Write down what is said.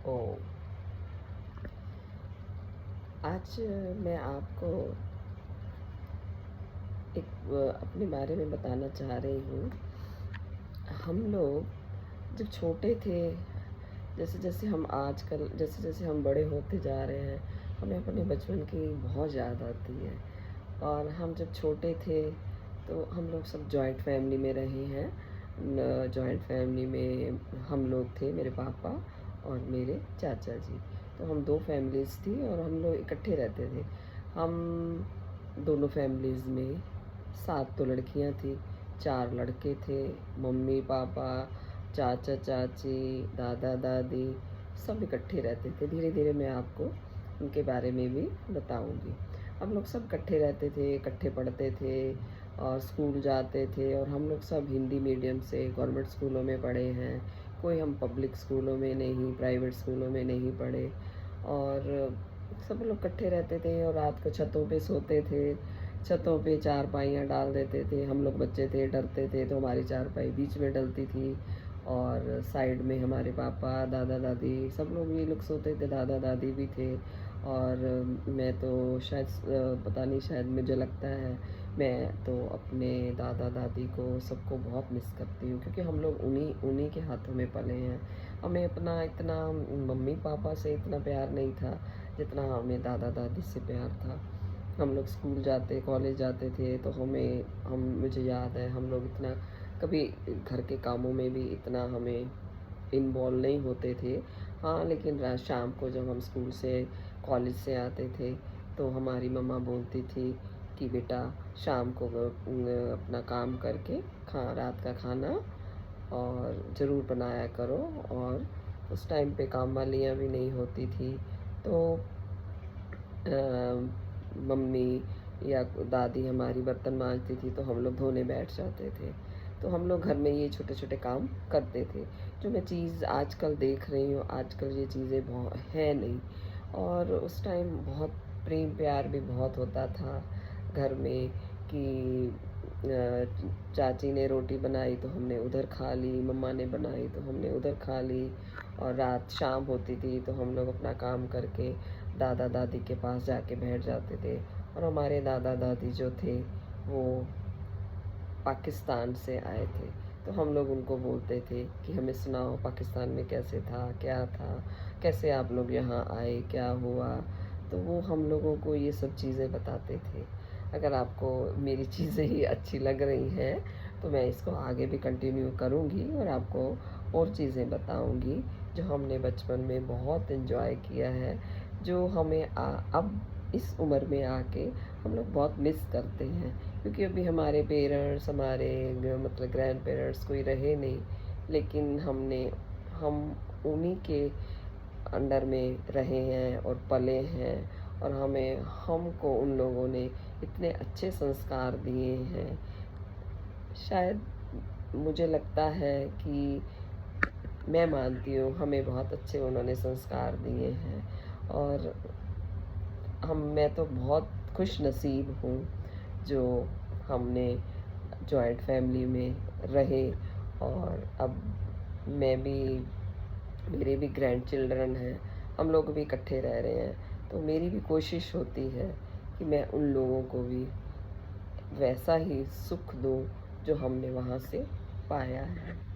ओ आज मैं आपको एक अपने बारे में बताना चाह रही हूँ। हम लोग जब छोटे थे, जैसे-जैसे हम आजकल जैसे-जैसे हम बड़े होते जा रहे हैं, हमें अपने बचपन की बहुत याद आती है। और हम जब छोटे थे, तो हम लोग सब जॉइंट फैमिली में रहे हैं। जॉइंट फैमिली में हम लोग थे, मेरे पापा और मेरे चाचा जी। तो हम 2 फैमिलीज़ थी और हम लोग इकट्ठे रहते थे। हम दोनों फैमिलीज़ में 7 तो लड़कियाँ थी, 4 लड़के थे। मम्मी पापा, चाचा चाची, दादा दादी सब इकट्ठे रहते थे। धीरे धीरे मैं आपको उनके बारे में भी बताऊंगी। हम लोग सब इकट्ठे रहते थे, इकट्ठे पढ़ते थे और स्कूल जाते थे। और हम लोग सब हिंदी मीडियम से गवर्नमेंट स्कूलों में पढ़े हैं। कोई हम पब्लिक स्कूलों में नहीं, प्राइवेट स्कूलों में नहीं पढ़े। और सब लोग इकट्ठे रहते थे और रात को छतों पे सोते थे। छतों पे चारपाइयाँ डाल देते थे। हम लोग बच्चे थे, डरते थे, तो हमारी चारपाई बीच में डलती थी और साइड में हमारे पापा, दादा दादी सब लोग ये लोग सोते थे। दादा दादी भी थे। और मैं तो शायद पता नहीं, शायद मुझे लगता है मैं तो अपने दादा दादी को सबको बहुत मिस करती हूँ, क्योंकि हम लोग उन्हीं उन्हीं के हाथों में पले हैं। हमें अपना इतना मम्मी पापा से इतना प्यार नहीं था जितना हमें दादा दादी से प्यार था। हम लोग स्कूल जाते, कॉलेज जाते थे, तो मुझे याद है हम लोग इतना कभी घर के कामों में भी इतना हमें इन्वॉल्व नहीं होते थे। हाँ, लेकिन शाम को जब हम स्कूल से, कॉलेज से आते थे, तो हमारी मम्मा बोलती थी कि बेटा शाम को अपना काम करके रात का खाना और ज़रूर बनाया करो। और उस टाइम पे काम वालियाँ भी नहीं होती थी, तो मम्मी या दादी हमारी बर्तन मांजती थी, तो हम लोग धोने बैठ जाते थे। तो हम लोग घर में ये छोटे छोटे काम करते थे। जो मैं चीज़ आजकल देख रही हूँ, आजकल ये चीज़ें बहुत है नहीं। और उस टाइम बहुत प्रेम प्यार भी बहुत होता था घर में। कि चाची ने रोटी बनाई तो हमने उधर खा ली, मम्मा ने बनाई तो हमने उधर खा ली। और रात शाम होती थी तो हम लोग अपना काम करके दादा दादी के पास जाके बैठ जाते थे। और हमारे दादा दादी जो थे वो पाकिस्तान से आए थे, तो हम लोग उनको बोलते थे कि हमें सुनाओ पाकिस्तान में कैसे था, क्या था, कैसे आप लोग यहाँ आए, क्या हुआ। तो वो हम लोगों को ये सब चीज़ें बताते थे। अगर आपको मेरी चीज़ें ही अच्छी लग रही हैं तो मैं इसको आगे भी कंटिन्यू करूँगी और आपको और चीज़ें बताऊँगी जो हमने बचपन में बहुत इन्जॉय किया है, जो हमें अब इस उम्र में आके हम लोग बहुत मिस करते हैं। क्योंकि अभी हमारे पेरेंट्स, हमारे मतलब ग्रैंड पेरेंट्स कोई रहे नहीं, लेकिन हम उन्हीं के अंडर में रहे हैं और पले हैं। और हमको उन लोगों ने इतने अच्छे संस्कार दिए हैं। शायद मुझे लगता है कि मैं मानती हूँ हमें बहुत अच्छे उन्होंने संस्कार दिए हैं। और मैं तो बहुत खुश नसीब हूँ जो हमने जॉइंट फैमिली में रहे। और अब मैं भी, मेरे भी ग्रैंड चिल्ड्रन हैं, हम लोग भी इकट्ठे रह रहे हैं। तो मेरी भी कोशिश होती है कि मैं उन लोगों को भी वैसा ही सुख दूँ जो हमने वहाँ से पाया है।